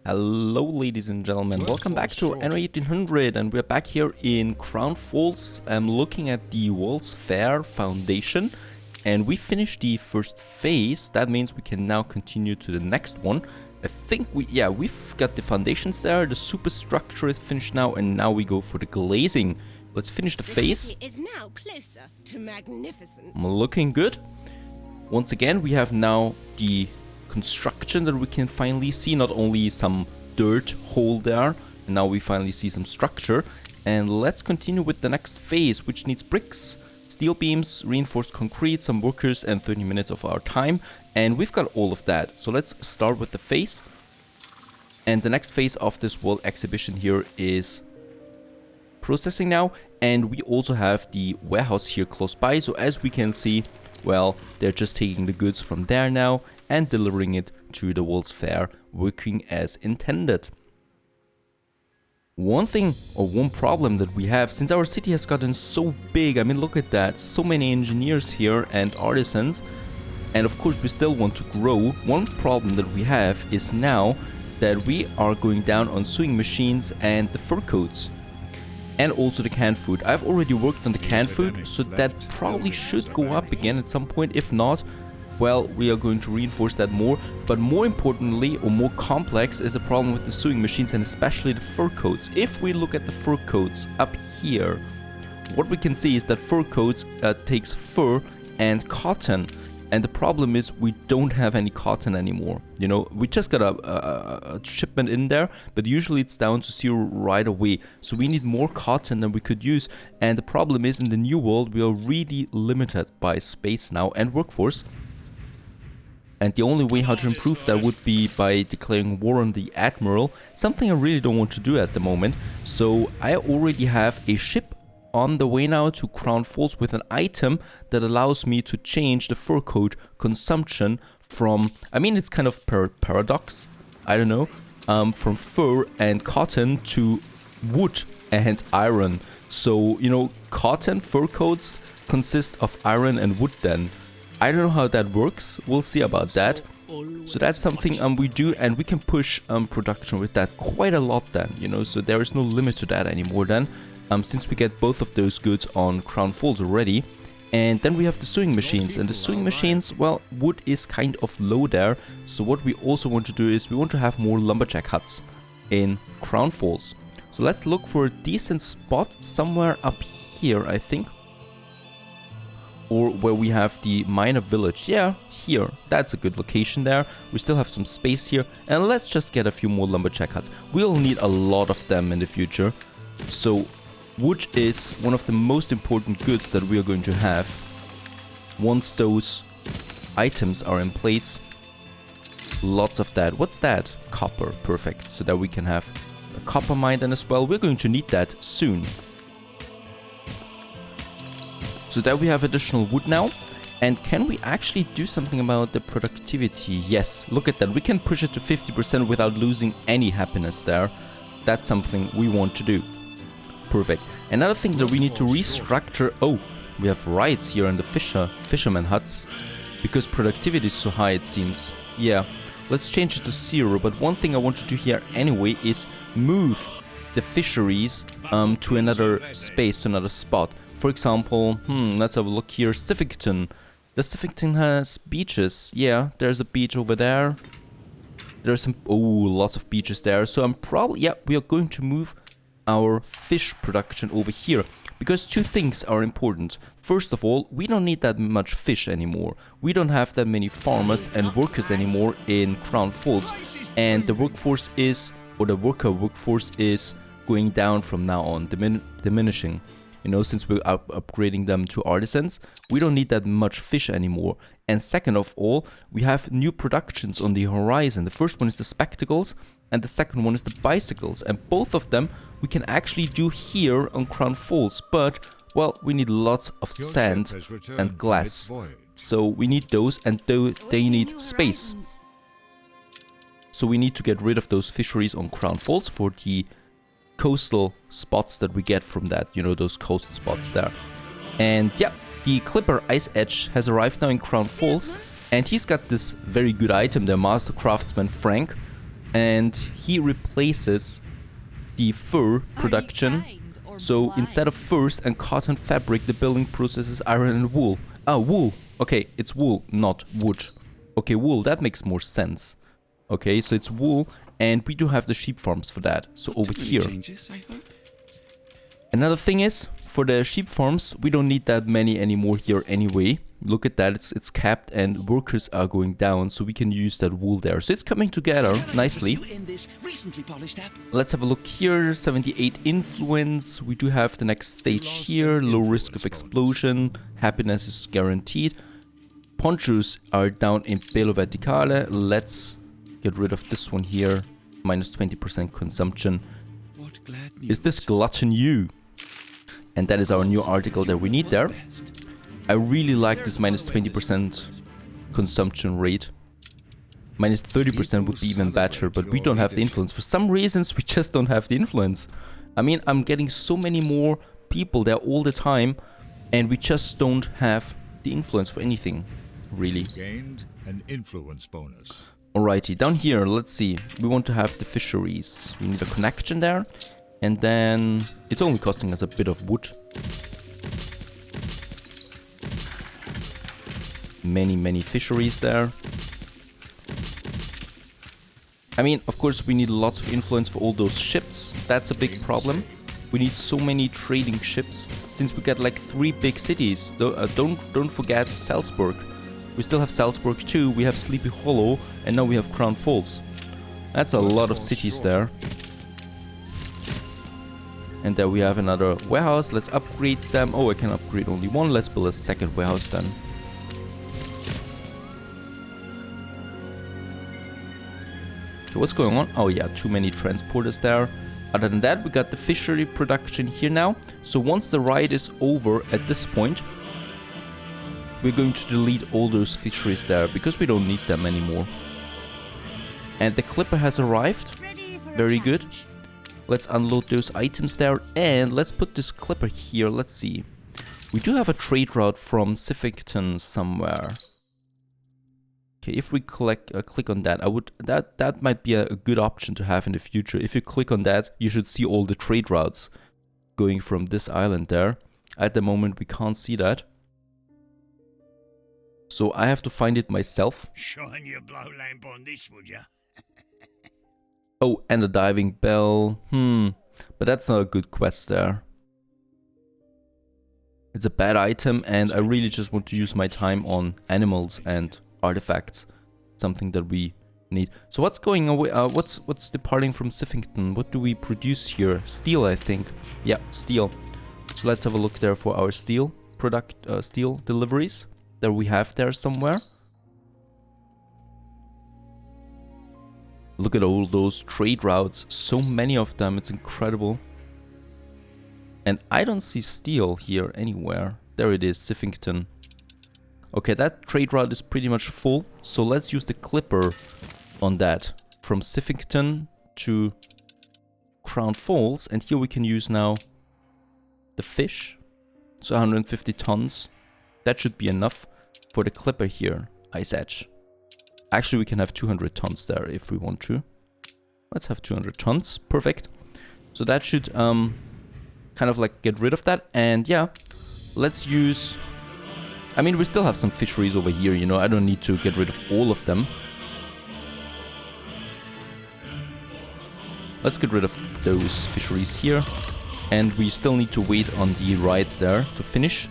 Hello ladies and gentlemen, welcome back to Anno 1800, and we're back here in Crown Falls. I'm looking at the World's Fair Foundation, and we finished the first phase. That means we can now continue to the next one. I think we've got the foundations there, the superstructure is finished now, and now we go for the glazing. Let's finish the phase. City is now closer to magnificence. Looking good. Once again, we have now the construction that we can finally see, not only some dirt hole there, and now we finally see some structure. And let's continue with the next phase, which needs bricks, steel beams, reinforced concrete, some workers, and 30 minutes of our time. And we've got all of that. So let's start with the phase. And the next phase of this world exhibition here is processing now. And we also have the warehouse here close by. So as we can see, well, they're just taking the goods from there now and delivering it to the World's Fair, working as intended. One thing or one problem that we have, since our city has gotten so big, I mean, look at that, so many engineers here and artisans, and of course we still want to grow. One problem that we have is now that we are going down on sewing machines and the fur coats. And also the canned food. I've already worked on the canned food, so that probably should go up again at some point. If not, well, we are going to reinforce that more. But more importantly, or more complex, is the problem with the sewing machines and especially the fur coats. If we look at the fur coats up here, what we can see is that fur coats takes fur and cotton. And the problem is we don't have any cotton anymore. You know, we just got a shipment in there, but usually it's down to zero right away. So we need more cotton than we could use. And the problem is, in the new world, we are really limited by space now and workforce. And the only way how to improve that would be by declaring war on the Admiral, something I really don't want to do at the moment. So I already have a ship on the way now to Crown Falls with an item that allows me to change the fur coat consumption from, I mean, it's kind of paradox, I don't know, from fur and cotton to wood and iron. So, you know, cotton fur coats consist of iron and wood then. I don't know how that works, we'll see about that. So that's something we do, and we can push production with that quite a lot then, you know, so there is no limit to that anymore then. Since we get both of those goods on Crown Falls already. And then we have the sewing machines, and the sewing machines, well, wood is kind of low there. So what we also want to do is we want to have more lumberjack huts in Crown Falls. So let's look for a decent spot somewhere up here, I think. Or where we have the miner village. Yeah, here. That's a good location there. We still have some space here. And let's just get a few more lumberjack huts. We'll need a lot of them in the future. So wood is one of the most important goods that we are going to have once those items are in place. Lots of that. What's that? Copper. Perfect. So that we can have a copper mine then as well. We're going to need that soon. So that we have additional wood now. And can we actually do something about the productivity? Yes, look at that. We can push it to 50% without losing any happiness there. That's something we want to do. Perfect. Another thing that we need to restructure. Oh, we have riots here in the fisherman huts because productivity is so high, it seems. Yeah, let's change it to 0. But one thing I want to do here anyway is move the fisheries to another space, to another spot. For example, let's have a look here. Civickton. The Civickton has beaches. Yeah, there's a beach over there. There's some, lots of beaches there. So I'm probably, yeah, we are going to move our fish production over here, because two things are important. First of all, we don't need that much fish anymore. We don't have that many farmers and workers anymore in Crown Falls, and the workforce is, or the worker workforce is going down from now on, diminishing. You know, since we're upgrading them to artisans, we don't need that much fish anymore. And second of all, we have new productions on the horizon. The first one is the spectacles, and the second one is the bicycles. And both of them we can actually do here on Crown Falls. But, well, we need lots of sand and glass. So we need those, and they need space. So we need to get rid of those fisheries on Crown Falls for the coastal spots that we get from that, you know, those coast spots there. And yeah, the Clipper Ice Edge has arrived now in Crown Falls, and he's got this very good item, the Master Craftsman Franke, and he replaces the fur production. So instead of furs and cotton fabric, the building processes iron and wool. Ah, wool. Okay, it's wool, not wood. Okay, wool, that makes more sense. Okay, so it's wool, and we do have the sheep farms for that. So over here. Another thing is, for the sheep farms, we don't need that many anymore here anyway. Look at that, it's capped and workers are going down, so we can use that wool there. So it's coming together nicely. Let's have a look here, 78 influence. We do have the next stage here, low risk of explosion, happiness is guaranteed. Ponchos are down in Belo Verticale. Let's get rid of this one here, minus 20% consumption. Is this glutton you? And that is our new article that we need there. I really like this minus 20% consumption rate. Minus 30% would be even better, but we don't have the influence. For some reasons, we just don't have the influence. I mean, I'm getting so many more people there all the time, and we just don't have the influence for anything, really. Gained an influence bonus. Alrighty, down here, let's see. We want to have the fisheries. We need a connection there. And then it's only costing us a bit of wood. Many fisheries there. I mean, of course, we need lots of influence for all those ships. That's a big problem. We need so many trading ships, since we got like 3 big cities. Don't forget Salzburg. We still have Salzburg too. We have Sleepy Hollow, and now we have Crown Falls. That's a lot of cities there. And there we have another warehouse. Let's upgrade them. Oh, I can upgrade only one. Let's build a second warehouse then. So what's going on? Oh yeah, too many transporters there. Other than that, we got the fishery production here now. So once the ride is over at this point, we're going to delete all those fisheries there, because we don't need them anymore. And the clipper has arrived. Very good. Let's unload those items there, and let's put this clipper here. Let's see. We do have a trade route from Sifington somewhere. Okay, if we click on that, that might be a good option to have in the future. If you click on that, you should see all the trade routes going from this island there. At the moment, we can't see that. So I have to find it myself. Shine your blow lamp on this, would ya? Oh, and a diving bell. But that's not a good quest there. It's a bad item, and I really just want to use my time on animals and artifacts. Something that we need. So what's going away? What's departing from Sifington? What do we produce here? Steel, I think. Yeah, steel. So let's have a look there for our steel steel deliveries that we have there somewhere. Look at all those trade routes. So many of them. It's incredible. And I don't see steel here anywhere. There it is, Sifington. Okay, that trade route is pretty much full. So let's use the clipper on that. From Sifington to Crown Falls. And here we can use now the fish. So 150 tons. That should be enough for the clipper here. Ice Edge. Actually, we can have 200 tons there if we want to. Let's have 200 tons. Perfect. So that should kind of like get rid of that. And yeah, let's use... I mean, we still have some fisheries over here, you know. I don't need to get rid of all of them. Let's get rid of those fisheries here. And we still need to wait on the rides there to finish.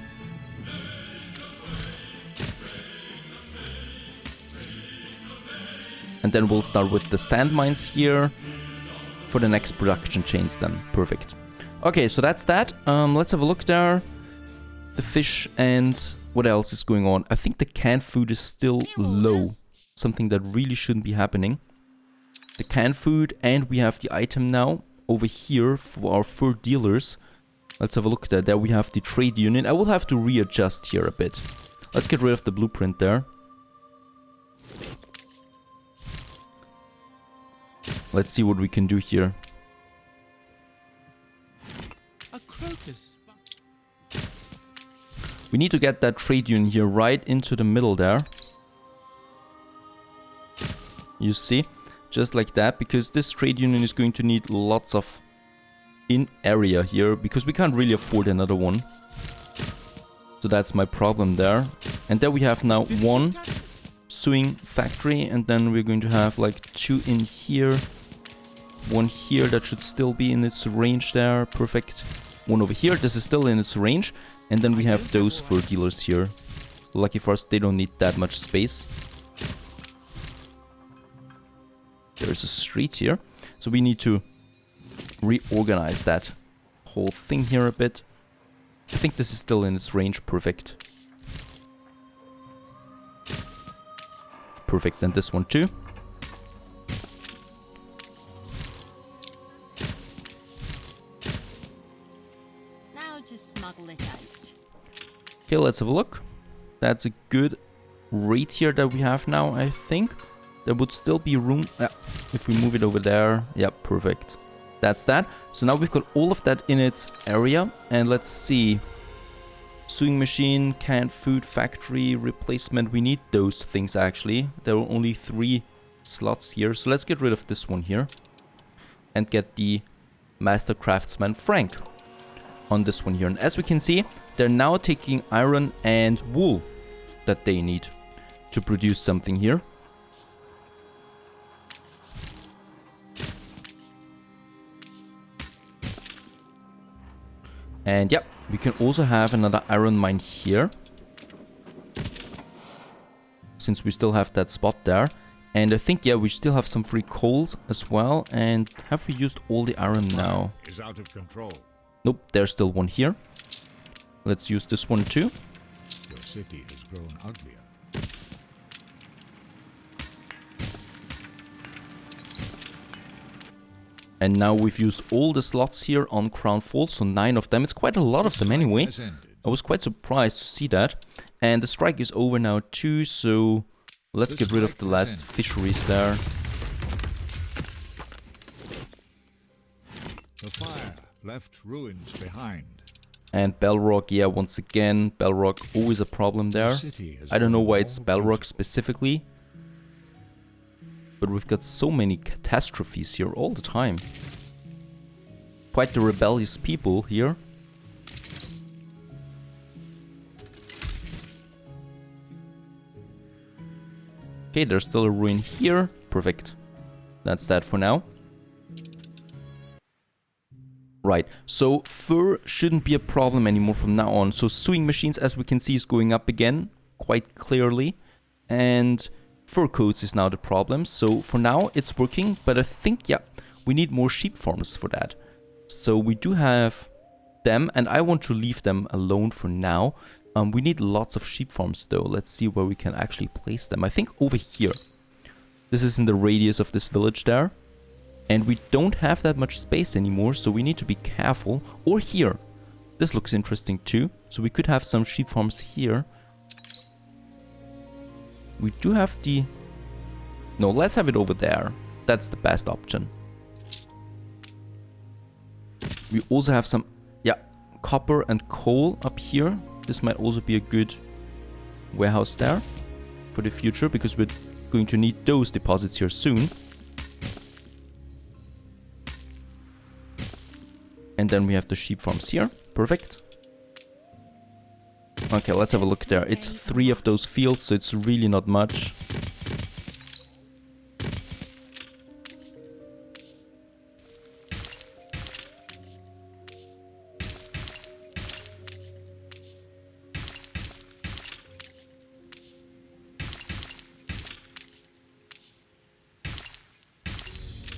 And then we'll start with the sand mines here for the next production chains then. Perfect. Okay, so that's that. Let's have a look there. The fish and what else is going on? I think the canned food is still low. Something that really shouldn't be happening. The canned food, and we have the item now over here for our fur dealers. Let's have a look there. There we have the trade union. I will have to readjust here a bit. Let's get rid of the blueprint there. Let's see what we can do here. A crocus. We need to get that trade union here right into the middle there. You see? just like that, because this trade union is going to need lots of in area here, because we can't really afford another one. So that's my problem there. And then we have now one sewing factory, and then we're going to have like 2 in here, 1 here. That should still be in its range there. Perfect. 1 over here. This is still in its range. And then we have those fur dealers here. Lucky for us, they don't need that much space. There's a street here. So we need to reorganize that whole thing here a bit. I think this is still in its range. Perfect. Perfect. And this one too. Now just smuggle it out. Okay, let's have a look. That's a good rate here that we have now, I think. There would still be room if we move it over there. Yeah, perfect. That's that. So now we've got all of that in its area. And let's see. Sewing machine, canned food factory, replacement. We need those things actually. There are only 3 slots here. So let's get rid of this one here. And get the master craftsman Frank on this one here. And as we can see, they're now taking iron and wool that they need to produce something here. And yeah, we can also have another iron mine here, since we still have that spot there. And I think, yeah, we still have some free coals as well. And have we used all the iron now? Is out of control. Nope, there's still one here. Let's use this one too. Your city has grown uglier. And now we've used all the slots here on Crown Falls, so 9 of them. It's quite a lot of them anyway. I was quite surprised to see that. And the strike is over now too, so let's get rid of the last fisheries there. The fire left ruins behind. And Belrock, yeah, once again, Belrock, always a problem there. I don't know why it's Belrock specifically. But we've got so many catastrophes here all the time. Quite the rebellious people here. Okay, there's still a ruin here. Perfect. That's that for now. Right, so fur shouldn't be a problem anymore from now on. So sewing machines, as we can see, is going up again quite clearly. And fur coats is now the problem. So for now it's working, but I think, yeah, we need more sheep farms for that. So we do have them, and I want to leave them alone for now. We need lots of sheep farms though. Let's see where we can actually place them. I think over here. This is in the radius of this village there. And we don't have that much space anymore, so we need to be careful. Or here. This looks interesting too. So we could have some sheep farms here. We do have the... No, let's have it over there. That's the best option. We also have some, yeah, copper and coal up here. This might also be a good warehouse there for the future, because we're going to need those deposits here soon. And then we have the sheep farms here. Perfect. Okay, let's have a look there. It's 3 of those fields, so it's really not much.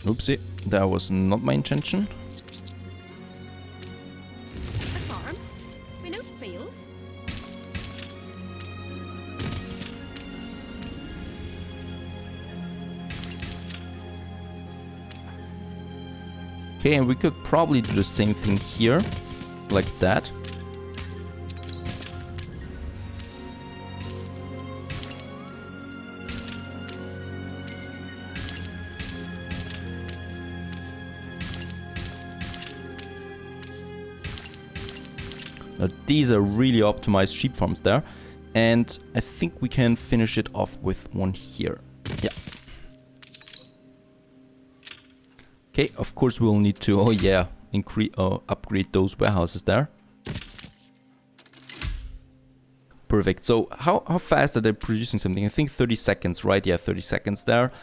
Oopsie, that was not my intention. A farm? We know fields? Okay, and we could probably do the same thing here, like that. Now, these are really optimized sheep farms there, and I think we can finish it off with one here. Yeah. Okay, of course we'll need to, oh yeah, upgrade those warehouses there. Perfect. So how fast are they producing something? I think 30 seconds, right? Yeah, 30 seconds there.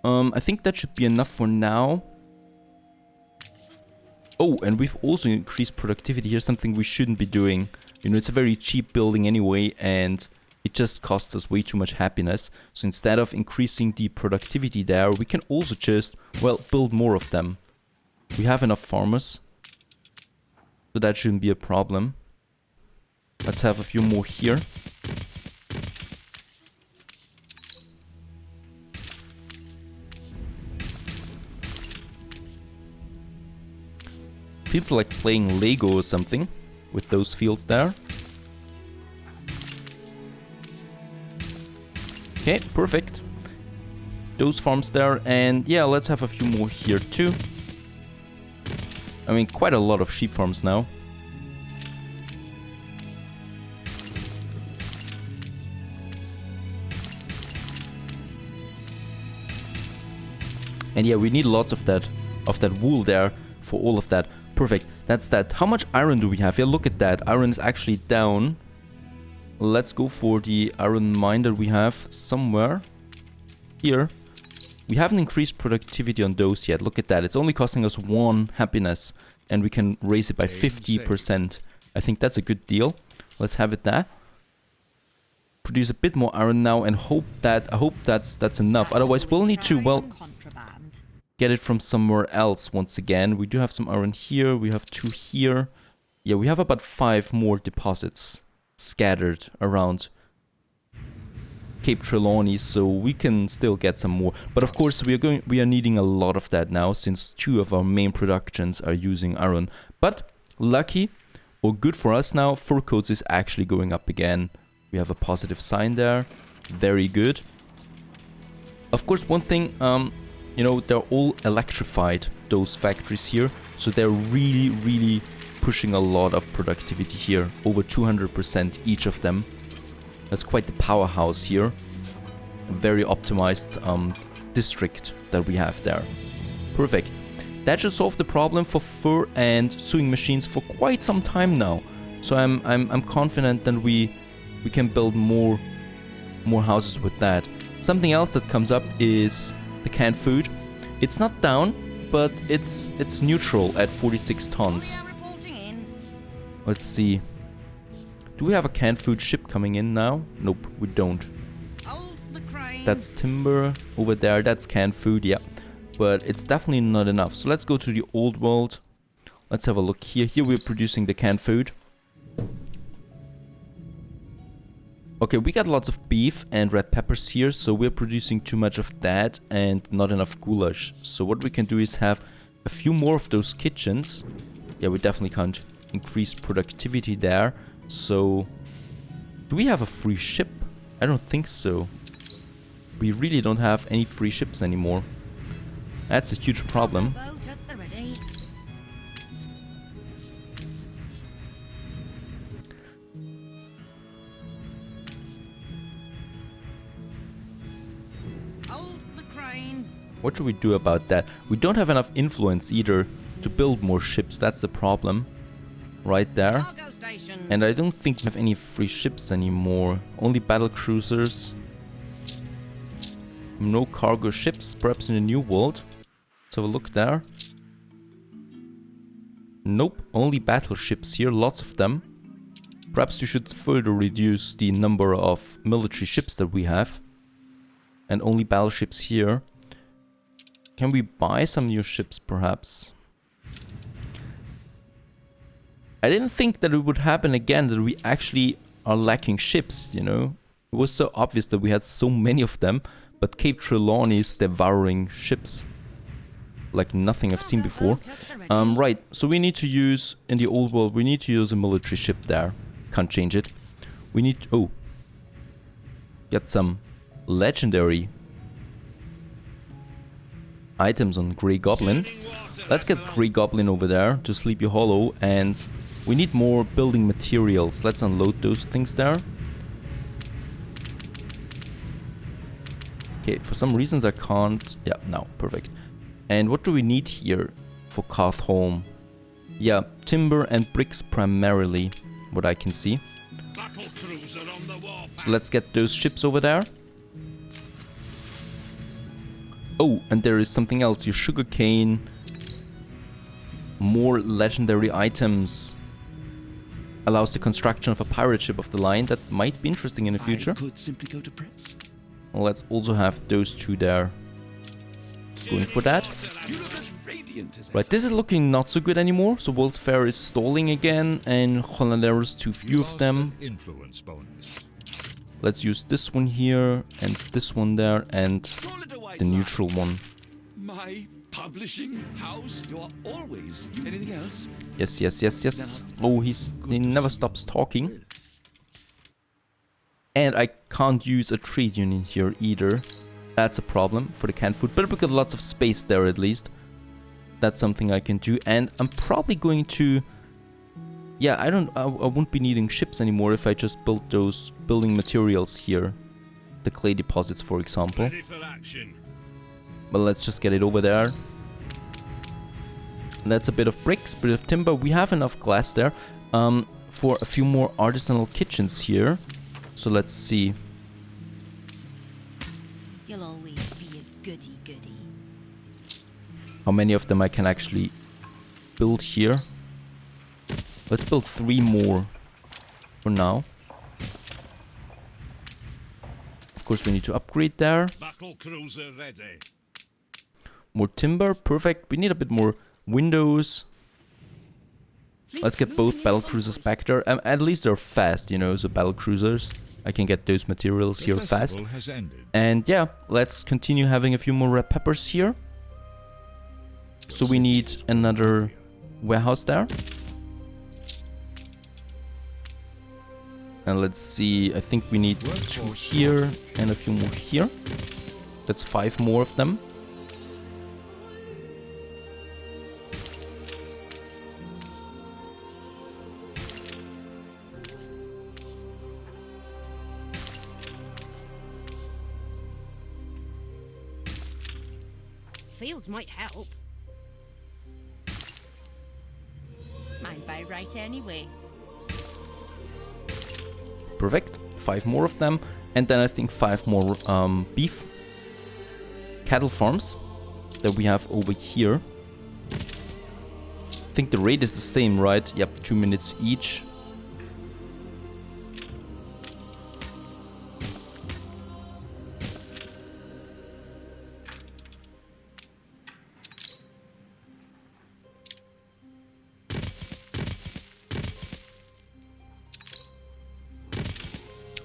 I think that should be enough for now. Oh, and we've also increased productivity. Here's something we shouldn't be doing. You know, it's a very cheap building anyway, and it just costs us way too much happiness. So instead of increasing the productivity there, we can also just, well, build more of them. We have enough farmers, so that shouldn't be a problem. Let's have a few more here. Feels like playing Lego or something with those fields there. Okay, perfect. Those farms there, and yeah, let's have a few more here too. I mean, quite a lot of sheep farms now. And yeah, we need lots of that wool there for all of that. Perfect. That's that. How much iron do we have? Yeah, look at that. Iron is actually down. Let's go for the iron mine that we have somewhere here. We haven't increased productivity on those yet. Look at that. It's only costing us 1 happiness, and we can raise it by 50%. I think that's a good deal. Let's have it there. Produce a bit more iron now, and I hope that's enough. Otherwise, we'll need to, well, get it from somewhere else once again. We do have some iron here. We have 2 here. Yeah, we have about 5 more deposits scattered around Cape Trelawney, so we can still get some more. But of course, we are needing a lot of that now, since 2 of our main productions are using iron. But lucky or good for us now, fur coats is actually going up again. We have a positive sign there. Very good. Of course, one thing, you know, they're all electrified, those factories here. So they're really pushing a lot of productivity here. Over 200% each of them. That's quite the powerhouse here. A very optimized district that we have there. Perfect. That should solve the problem for fur and sewing machines for quite some time now. So I'm confident that we can build more houses with that. Something else that comes up is the canned food. It's not down, but it's neutral at 46 tons. Let's see. Do we have a canned food ship coming in now? Nope, we don't. That's timber over there. That's canned food, yeah. But it's definitely not enough. So let's go to the old world. Let's have a look here. Here we're producing the canned food. Okay, we got lots of beef and red peppers here, so we're producing too much of that and not enough goulash. So what we can do is have a few more of those kitchens. Yeah, we definitely can't increase productivity there. So, do we have a free ship? I don't think so. We really don't have any free ships anymore. That's a huge problem. What should we do about that? We don't have enough influence either to build more ships. That's the problem. Right there. And I don't think we have any free ships anymore. Only battle cruisers. No cargo ships, perhaps in the New World. Let's have a look there. Nope, only battleships here, lots of them. Perhaps we should further reduce the number of military ships that we have. And only battleships here. Can we buy some new ships, perhaps? I didn't think that it would happen again, that we actually are lacking ships, you know? It was so obvious that we had so many of them, but Cape Trelawney is devouring ships. Like nothing I've seen before. Right, so we need to use, in the old world, we need to use a military ship there. Can't change it. We need to, oh. Get some legendary items on Grey Goblin. Let's get Grey Goblin over there to Sleepy Hollow, and we need more building materials. Let's unload those things there. Okay, for some reasons I can't... Yeah, now, perfect. And what do we need here for Carthholm? Yeah, timber and bricks primarily, what I can see. Battle cruiser on the warpath. So let's get those ships over there. Oh, and there is something else. Your sugarcane. More legendary items. Allows the construction of a pirate ship of the line. That might be interesting in the future. I could simply go to press. Well, let's also have those two there. Going for that. You look as radiant as Right, this is looking not so good anymore. So World's Fair is stalling again. And Hollanderos, too few of them. Influence bonus. Let's use this one here. And this one there. And Call it a white the lie. neutral one. My publishing house? You are always anything else? Yes, yes, yes, yes. Oh, he never stops talking. And I can't use a trade union here either. That's a problem for the canned food. But we got lots of space there at least. That's something I can do. And I'm probably going to... Yeah, I won't be needing ships anymore if I just build those building materials here. The clay deposits, for example. Ready for action. But let's just get it over there. That's a bit of bricks, bit of timber. We have enough glass there for a few more artisanal kitchens here. So let's see. You'll always be a goody-goody. How many of them I can actually build here. Let's build 3 more for now. Of course, we need to upgrade there. Battle cruiser ready. More timber, perfect. We need a bit more windows. Let's get both battle cruisers back there. At least they're fast, you know, so battle cruisers. I can get those materials The here fast. festival has ended. And yeah, let's continue having a few more red peppers here. So we need another warehouse there. And let's see, I think we need 2 here and a few more here. That's 5 more of them. Fields might help. Mine by right anyway. Perfect. 5 more of them. And then I think 5 more beef cattle farms that we have over here. I think the rate is the same, right? Yep, 2 minutes each.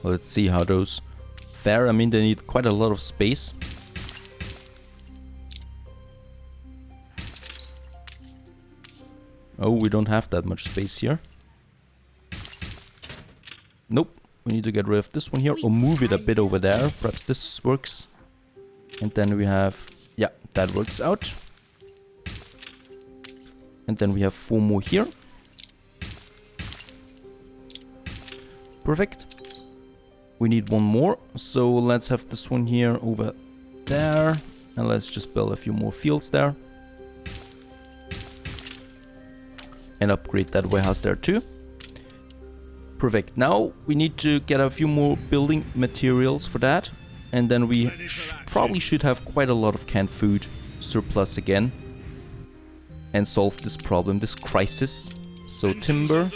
Let's see how those fare. I mean, they need quite a lot of space. Oh, we don't have that much space here. Nope. We need to get rid of this one here or move it a bit over there. Perhaps this works. And then we have... Yeah, that works out. And then we have 4 more here. Perfect. We need 1 more, so let's have this one here over there. And let's just build a few more fields there. And upgrade that warehouse there too. Perfect. Now we need to get a few more building materials for that. And then we probably should have quite a lot of canned food surplus again. And solve this problem, this crisis. So timber.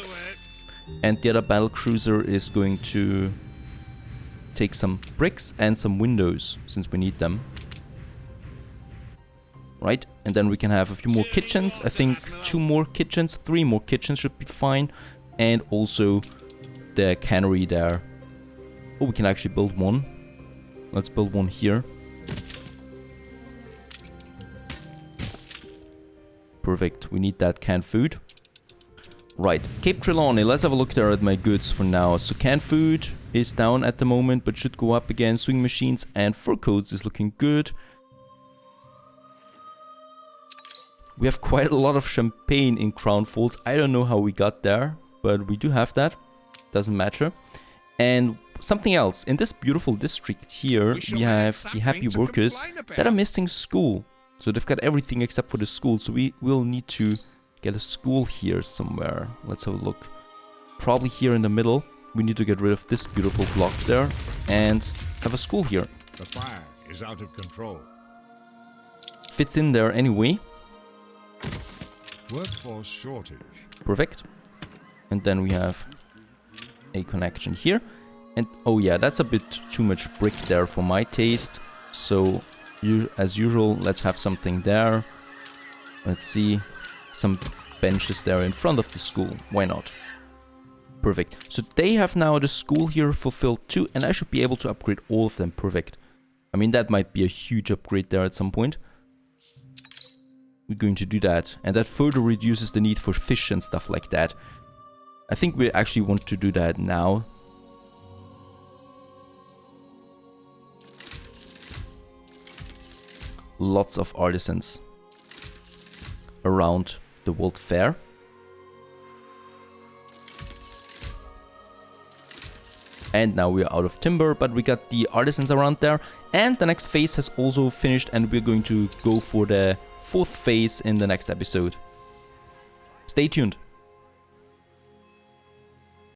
And the other battle cruiser is going to... take some bricks and some windows, since we need them. Right, and then we can have a few more kitchens. I think 2 more kitchens, 3 more kitchens should be fine. And also the cannery there. Oh, we can actually build 1. Let's build 1 here. Perfect, we need that canned food. Right, Cape Trelawney, let's have a look there at my goods for now. So canned food is down at the moment, but should go up again. Swing machines and fur coats is looking good. We have quite a lot of champagne in Crown Falls. I don't know how we got there, but we do have that. Doesn't matter. And something else, in this beautiful district here, we have the happy workers that are missing school. So they've got everything except for the school. So we will need to get a school here somewhere. Let's have a look. Probably here in the middle. We need to get rid of this beautiful block there and have a school here. The fire is out of control. Fits in there anyway. Workforce shortage. Perfect. And then we have a connection here. And oh yeah, that's a bit too much brick there for my taste. So as usual, let's have something there. Let's see. Some benches there in front of the school. Why not? Perfect. So they have now the school here fulfilled too, and I should be able to upgrade all of them. Perfect. I mean, that might be a huge upgrade there at some point. We're going to do that, and that further reduces the need for fish and stuff like that. I think we actually want to do that now. Lots of artisans around the World Fair. And now we're out of timber, but we got the artisans around there. And the next phase has also finished, and we're going to go for the 4th phase in the next episode. Stay tuned.